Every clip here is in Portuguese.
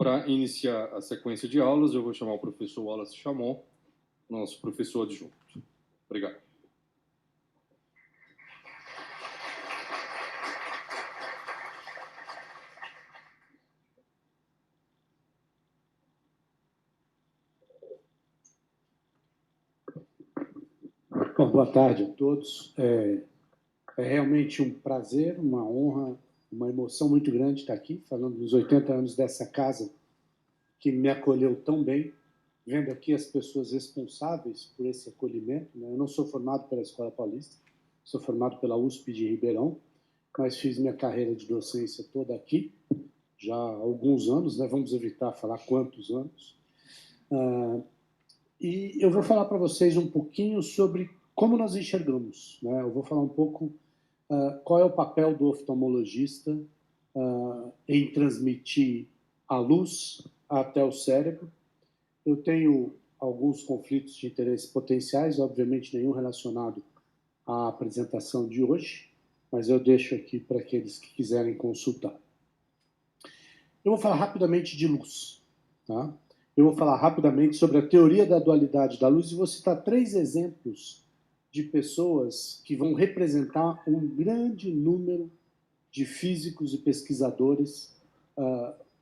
Para iniciar a sequência de aulas, eu vou chamar o professor Wallace Chamon, nosso professor adjunto. Obrigado. Bom, boa tarde a todos. É realmente um prazer, uma honra, uma emoção muito grande estar aqui, falando dos 80 anos dessa casa que me acolheu tão bem, vendo aqui as pessoas responsáveis por esse acolhimento. Eu não sou formado pela Escola Paulista, sou formado pela USP de Ribeirão, mas fiz minha carreira de docência toda aqui, já há alguns anos, vamos evitar falar quantos anos. E eu vou falar para vocês um pouquinho sobre como nós enxergamos. Eu vou falar um pouco qual é o papel do oftalmologista em transmitir a luz até o cérebro. Eu tenho alguns conflitos de interesse potenciais, obviamente nenhum relacionado à apresentação de hoje, mas eu deixo aqui para aqueles que quiserem consultar. Eu vou falar rapidamente de luz, tá? Eu vou falar rapidamente sobre a teoria da dualidade da luz e vou citar 3 exemplos de pessoas que vão representar um grande número de físicos e pesquisadores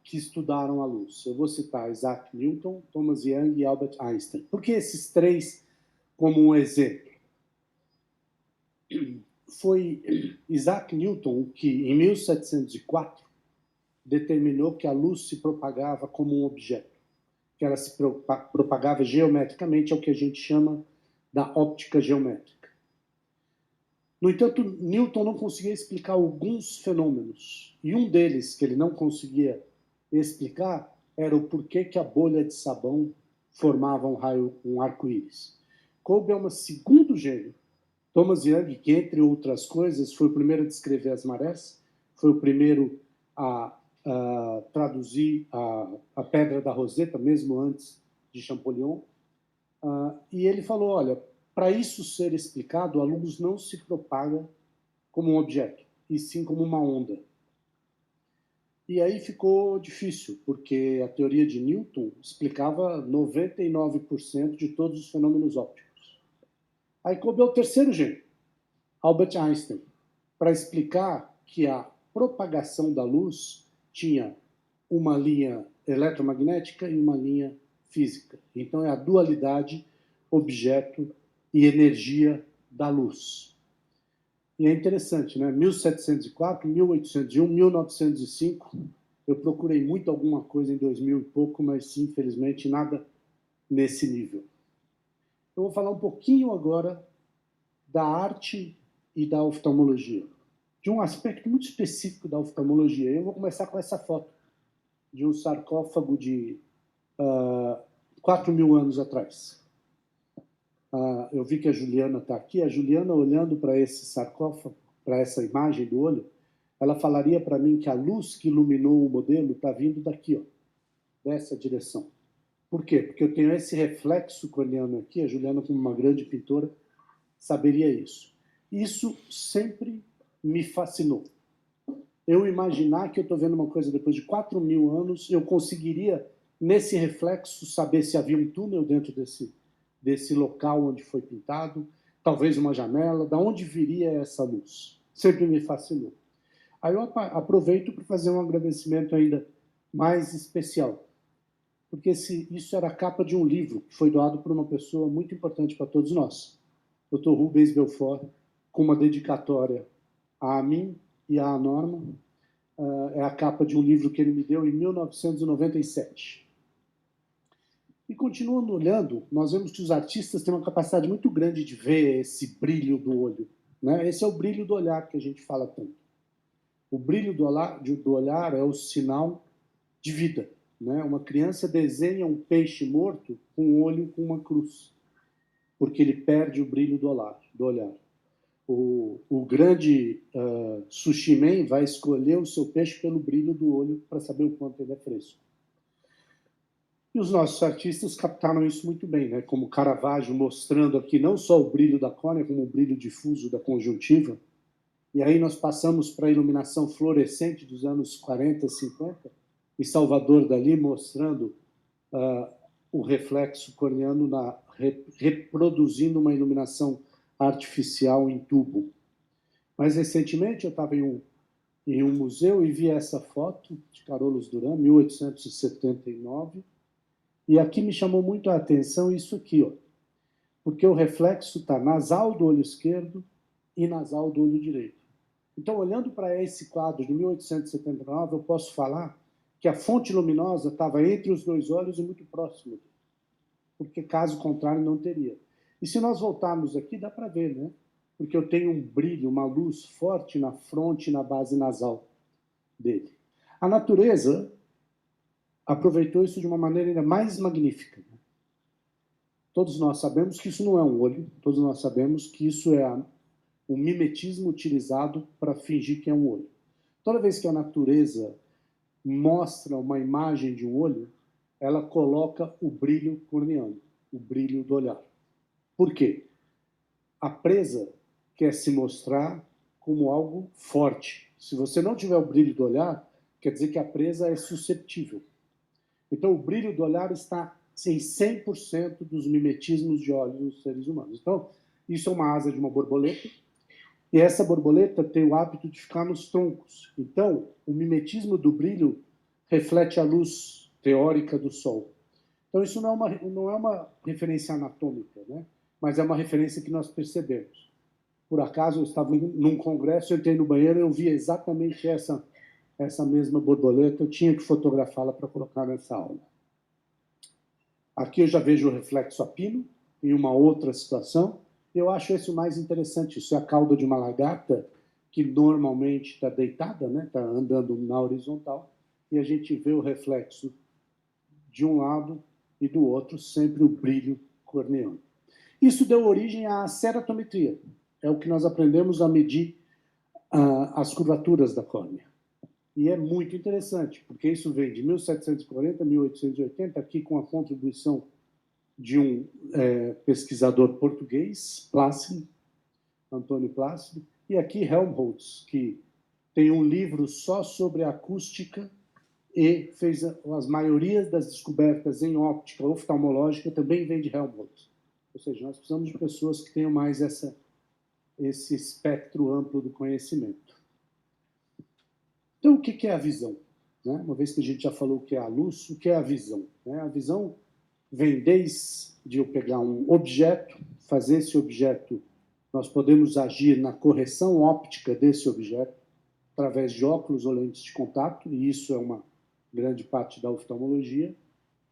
que estudaram a luz. Eu vou citar Isaac Newton, Thomas Young e Albert Einstein. Por que esses 3 como um exemplo? Foi Isaac Newton que, em 1704, determinou que a luz se propagava como um objeto, que ela se propagava geometricamente, é o que a gente chama da óptica geométrica. No entanto, Newton não conseguia explicar alguns fenômenos, e um deles que ele não conseguia explicar era o porquê que a bolha de sabão formava um arco-íris. Coube a um segundo gênio, Thomas Young, que, entre outras coisas, foi o primeiro a descrever as marés, foi o primeiro a traduzir a Pedra da Roseta, mesmo antes de Champollion, e ele falou, olha, para isso ser explicado, a luz não se propaga como um objeto, e sim como uma onda. E aí ficou difícil, porque a teoria de Newton explicava 99% de todos os fenômenos ópticos. Aí coube ao terceiro gênio, Albert Einstein, para explicar que a propagação da luz tinha uma linha eletromagnética e uma linha física. Então, é a dualidade objeto e energia da luz. E é interessante, 1704, 1801, 1905, eu procurei muito alguma coisa em 2000 e pouco, mas, infelizmente, nada nesse nível. Eu vou falar um pouquinho agora da arte e da oftalmologia, de um aspecto muito específico da oftalmologia. Eu vou começar com essa foto de um sarcófago de 4.000 anos atrás. Eu vi que a Juliana está aqui. A Juliana, olhando para esse sarcófago, para essa imagem do olho, ela falaria para mim que a luz que iluminou o modelo está vindo daqui, dessa direção. Por quê? Porque eu tenho esse reflexo craniano aqui. A Juliana, como uma grande pintora, saberia isso. Isso sempre me fascinou. Eu imaginar que eu estou vendo uma coisa depois de 4.000 anos, eu conseguiria, nesse reflexo, saber se havia um túnel dentro desse local onde foi pintado, talvez uma janela, de onde viria essa luz. Sempre me fascinou. Aí eu aproveito para fazer um agradecimento ainda mais especial, porque isso era a capa de um livro que foi doado por uma pessoa muito importante para todos nós, Dr. Rubens Belfort, com uma dedicatória a mim e à Norma. É a capa de um livro que ele me deu em 1997. E continuando olhando, nós vemos que os artistas têm uma capacidade muito grande de ver esse brilho do olho. Esse é o brilho do olhar que a gente fala tanto. O brilho do olhar é o sinal de vida. Uma criança desenha um peixe morto com um olho com uma cruz, porque ele perde o brilho do olhar. O grande sushi man vai escolher o seu peixe pelo brilho do olho para saber o quanto ele é fresco. E os nossos artistas captaram isso muito bem, como Caravaggio mostrando aqui não só o brilho da córnea, como o brilho difuso da conjuntiva. E aí nós passamos para a iluminação fluorescente dos anos 40, 50, e Salvador Dalí mostrando o reflexo corneano reproduzindo uma iluminação artificial em tubo. Mais recentemente, eu estava em um museu e vi essa foto de Carolus Duran, 1879, e aqui me chamou muito a atenção isso aqui, ó, porque o reflexo está nasal do olho esquerdo e nasal do olho direito. Então, olhando para esse quadro de 1879, eu posso falar que a fonte luminosa estava entre os dois olhos e muito próximo, porque caso contrário não teria. E se nós voltarmos aqui, dá para ver, né? Porque eu tenho um brilho, uma luz forte na fronte e na base nasal dele. A natureza aproveitou isso de uma maneira ainda mais magnífica. Todos nós sabemos que isso não é um olho, todos nós sabemos que isso é o mimetismo utilizado para fingir que é um olho. Toda vez que a natureza mostra uma imagem de um olho, ela coloca o brilho corneano, o brilho do olhar. Por quê? A presa quer se mostrar como algo forte. Se você não tiver o brilho do olhar, quer dizer que a presa é susceptível. Então, o brilho do olhar está em 100% dos mimetismos de olhos dos seres humanos. Então, isso é uma asa de uma borboleta, e essa borboleta tem o hábito de ficar nos troncos. Então, o mimetismo do brilho reflete a luz teórica do Sol. Então, isso não é uma referência anatômica, né? Mas é uma referência que nós percebemos. Por acaso, eu estava num congresso, eu entrei no banheiro e eu vi exatamente essa mesma borboleta, eu tinha que fotografá-la para colocar nessa aula. Aqui eu já vejo o reflexo a pino, em uma outra situação. Eu acho esse o mais interessante. Isso é a cauda de uma lagarta que normalmente está deitada, né? Está andando na horizontal, e a gente vê o reflexo de um lado e do outro, sempre o brilho corneano. Isso deu origem à ceratometria. É o que nós aprendemos a medir as curvaturas da córnea. E é muito interessante, porque isso vem de 1740 a 1880, aqui com a contribuição de um pesquisador português, Plácido, Antônio Plácido, e aqui Helmholtz, que tem um livro só sobre acústica e fez as maiorias das descobertas em óptica oftalmológica, também vem de Helmholtz. Ou seja, nós precisamos de pessoas que tenham mais esse espectro amplo do conhecimento. Então, o que é a visão? Uma vez que a gente já falou o que é a luz, o que é a visão? A visão vem desde eu pegar um objeto, fazer esse objeto, nós podemos agir na correção óptica desse objeto, através de óculos ou lentes de contato, e isso é uma grande parte da oftalmologia,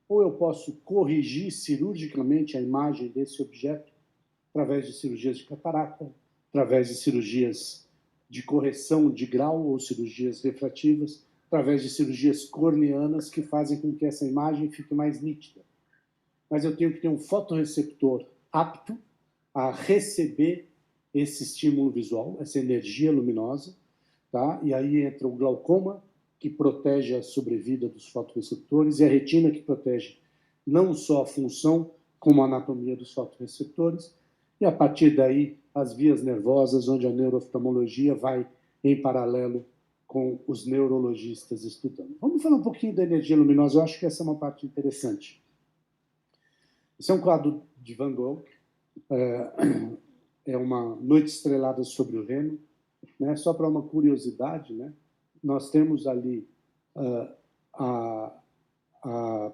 ou eu posso corrigir cirurgicamente a imagem desse objeto, através de cirurgias de catarata, através de cirurgias de correção de grau ou cirurgias refrativas, através de cirurgias corneanas que fazem com que essa imagem fique mais nítida. Mas eu tenho que ter um fotorreceptor apto a receber esse estímulo visual, essa energia luminosa, tá? E aí entra o glaucoma, que protege a sobrevida dos fotorreceptores, e a retina, que protege não só a função, como a anatomia dos fotorreceptores, e a partir daí as vias nervosas, onde a neurooftalmologia vai em paralelo com os neurologistas estudando. Vamos falar um pouquinho da energia luminosa, eu acho que essa é uma parte interessante. Esse é um quadro de Van Gogh, é uma noite estrelada sobre o Reno, né? Só para uma curiosidade, né? Nós temos ali a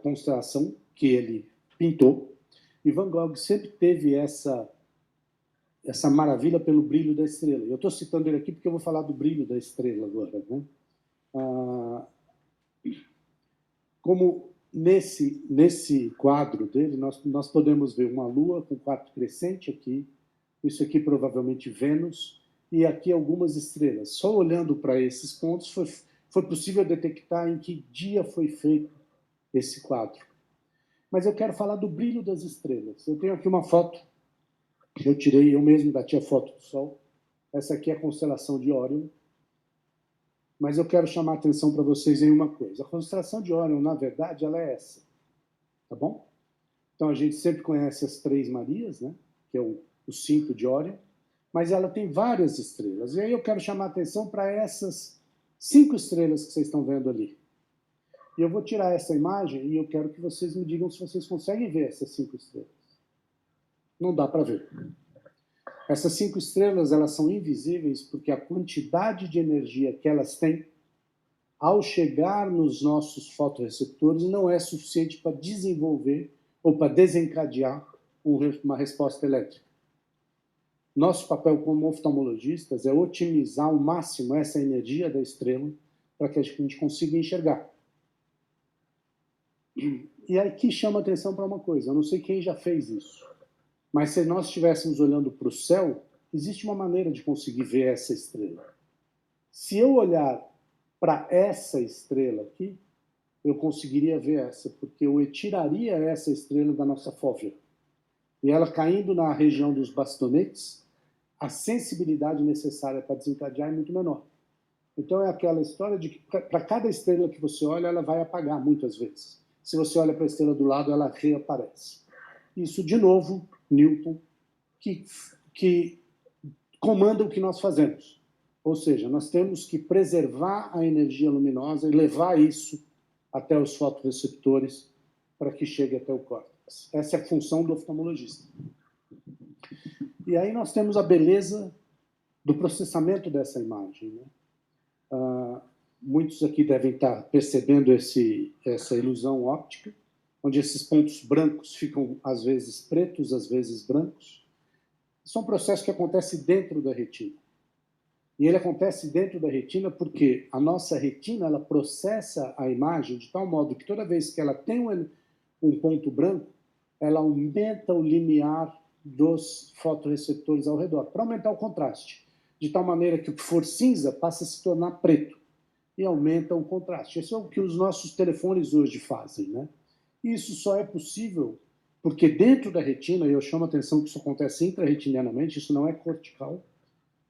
constelação que ele pintou, e Van Gogh sempre teve essa maravilha pelo brilho da estrela. Eu estou citando ele aqui porque eu vou falar do brilho da estrela agora, né? Como nesse quadro dele, nós podemos ver uma lua com quarto crescente aqui, isso aqui provavelmente Vênus, e aqui algumas estrelas. Só olhando para esses pontos foi possível detectar em que dia foi feito esse quadro. Mas eu quero falar do brilho das estrelas. Eu tenho aqui uma foto que eu tirei, eu mesmo bati a foto do Sol. Essa aqui é a constelação de Órion. Mas eu quero chamar a atenção para vocês em uma coisa. A constelação de Órion, na verdade, ela é essa. Tá bom? Então, a gente sempre conhece as Três Marias, né? Que é o cinto de Órion, mas ela tem várias estrelas. E aí eu quero chamar a atenção para essas 5 estrelas que vocês estão vendo ali. E eu vou tirar essa imagem e eu quero que vocês me digam se vocês conseguem ver essas 5 estrelas. Não dá para ver. Essas 5 estrelas, elas são invisíveis porque a quantidade de energia que elas têm, ao chegar nos nossos fotorreceptores, não é suficiente para desenvolver ou para desencadear uma resposta elétrica. Nosso papel como oftalmologistas é otimizar ao máximo essa energia da estrela para que a gente consiga enxergar. E aqui chama atenção para uma coisa, eu não sei quem já fez isso, mas se nós estivéssemos olhando para o céu, existe uma maneira de conseguir ver essa estrela. Se eu olhar para essa estrela aqui, eu conseguiria ver essa, porque eu tiraria essa estrela da nossa fóvea. E ela caindo na região dos bastonetes, a sensibilidade necessária para desencadear é muito menor. Então é aquela história de que para cada estrela que você olha, ela vai apagar muitas vezes. Se você olha para a estrela do lado, ela reaparece. Isso, de novo, Newton, que comanda o que nós fazemos. Ou seja, nós temos que preservar a energia luminosa e levar isso até os fotorreceptores para que chegue até o córtex. Essa é a função do oftalmologista. E aí nós temos a beleza do processamento dessa imagem, né? Muitos aqui devem estar percebendo essa ilusão óptica, onde esses pontos brancos ficam, às vezes, pretos, às vezes brancos. Isso é um processo que acontece dentro da retina. E ele acontece dentro da retina porque a nossa retina ela processa a imagem de tal modo que toda vez que ela tem um ponto branco, ela aumenta o limiar dos fotorreceptores ao redor, para aumentar o contraste, de tal maneira que o que for cinza passa a se tornar preto e aumenta o contraste. Isso é o que os nossos telefones hoje fazem, né? E isso só é possível porque dentro da retina, e eu chamo a atenção que isso acontece intrarretinianamente, isso não é cortical,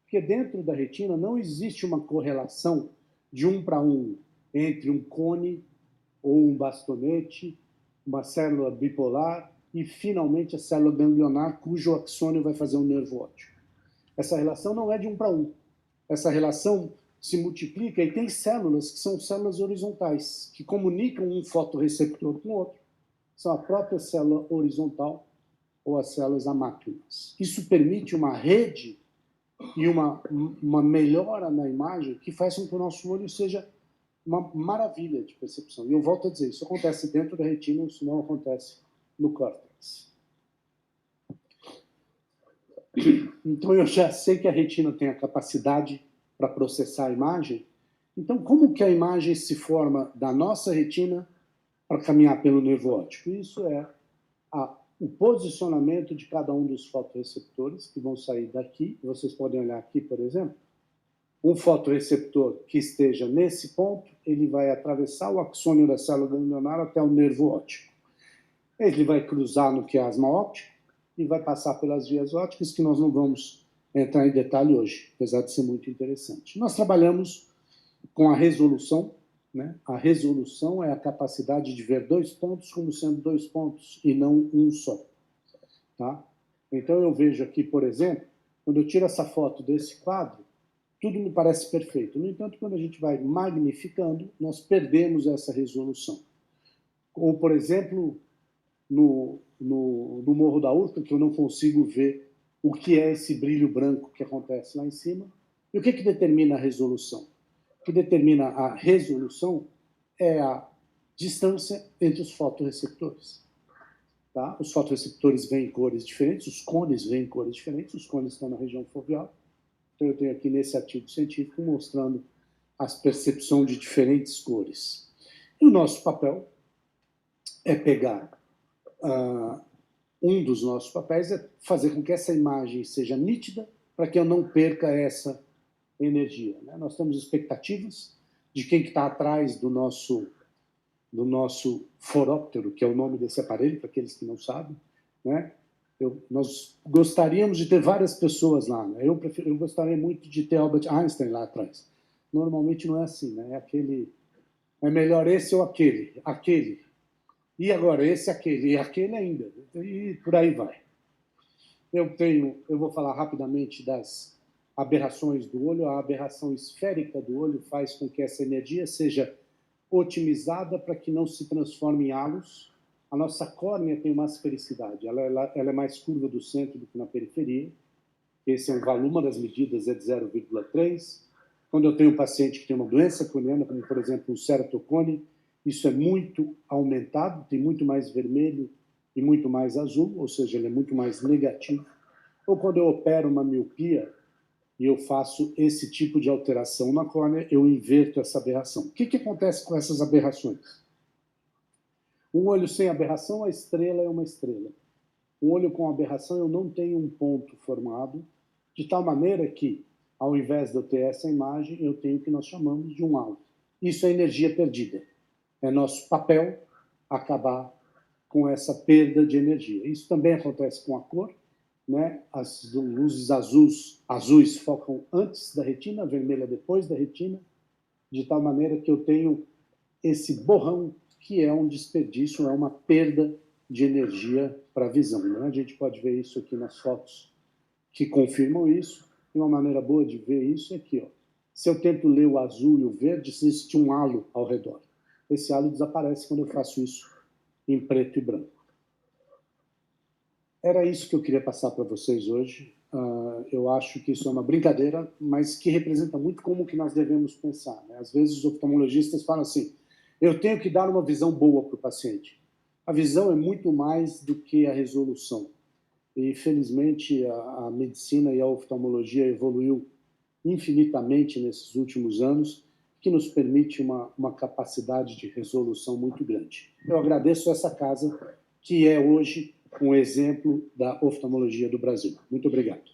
porque dentro da retina não existe uma correlação de 1 para 1 entre um cone ou um bastonete, uma célula bipolar e, finalmente, a célula ganglionar, cujo axônio vai fazer um nervo óptico. Essa relação não é de 1 para 1. Essa relação se multiplica e tem células que são células horizontais, que comunicam um fotorreceptor com o outro. São a própria célula horizontal ou as células amácrinas. Isso permite uma rede e uma melhora na imagem que faz com que o nosso olho seja uma maravilha de percepção. E eu volto a dizer, isso acontece dentro da retina, isso não acontece no córtex. Então eu já sei que a retina tem a capacidade para processar a imagem. Então como que a imagem se forma da nossa retina para caminhar pelo nervo óptico? Isso é o posicionamento de cada um dos fotorreceptores que vão sair daqui. Vocês podem olhar aqui, por exemplo. Um fotorreceptor que esteja nesse ponto, ele vai atravessar o axônio da célula ganglionar até o nervo óptico. Ele vai cruzar no quiasma óptico e vai passar pelas vias ópticas, que nós não vamos entrar em detalhe hoje, apesar de ser muito interessante. Nós trabalhamos com a resolução, né? A resolução é a capacidade de ver 2 pontos como sendo 2 pontos e não um só. Tá? Então eu vejo aqui, por exemplo, quando eu tiro essa foto desse quadro, tudo me parece perfeito. No entanto, quando a gente vai magnificando, nós perdemos essa resolução. Ou, por exemplo, no Morro da Urca, que eu não consigo ver o que é esse brilho branco que acontece lá em cima. E o que determina a resolução? O que determina a resolução é a distância entre os fotorreceptores. Tá? Os fotorreceptores veem cores diferentes, os cones veem cores diferentes, os cones estão na região foveal. Então eu tenho aqui nesse artigo científico mostrando a percepção de diferentes cores. E o nosso papel é pegar... um dos nossos papéis é fazer com que essa imagem seja nítida para que eu não perca essa energia. Né? Nós temos expectativas de quem está atrás do nosso foróptero, que é o nome desse aparelho, para aqueles que não sabem. Né? Nós gostaríamos de ter várias pessoas lá. Né? Eu gostaria muito de ter Albert Einstein lá atrás. Normalmente não é assim. Né? É melhor esse ou aquele. E agora esse, aquele, e aquele ainda. E por aí vai. Eu vou falar rapidamente das aberrações do olho. A aberração esférica do olho faz com que essa energia seja otimizada para que não se transforme em halos. A nossa córnea tem uma asfericidade, ela é mais curva do centro do que na periferia. Esse é um valor, uma das medidas é de 0,3. Quando eu tenho um paciente que tem uma doença corneana, como, por exemplo, um ceratocone, isso é muito aumentado, tem muito mais vermelho e muito mais azul, ou seja, ele é muito mais negativo. Ou quando eu opero uma miopia e eu faço esse tipo de alteração na córnea, eu inverto essa aberração. O que acontece com essas aberrações? Um olho sem aberração, a estrela é uma estrela. Um olho com aberração, eu não tenho um ponto formado, de tal maneira que, ao invés de eu ter essa imagem, eu tenho o que nós chamamos de um halo. Isso é energia perdida. É nosso papel acabar com essa perda de energia. Isso também acontece com a cor, né? As luzes azuis focam antes da retina, a vermelha depois da retina, de tal maneira que eu tenho esse borrão, que é um desperdício, é uma perda de energia para a visão. Né? A gente pode ver isso aqui nas fotos que confirmam isso. E uma maneira boa de ver isso é aqui. Ó. Se eu tento ler o azul e o verde, existe um halo ao redor. Esse halo desaparece quando eu faço isso em preto e branco. Era isso que eu queria passar para vocês hoje. Eu acho que isso é uma brincadeira, mas que representa muito como que nós devemos pensar. Né? Às vezes os oftalmologistas falam assim, eu tenho que dar uma visão boa para o paciente. A visão é muito mais do que a resolução. E, felizmente, a medicina e a oftalmologia evoluiu infinitamente nesses últimos anos, que nos permite uma capacidade de resolução muito grande. Eu agradeço essa casa, que é hoje um exemplo da oftalmologia do Brasil. Muito obrigado.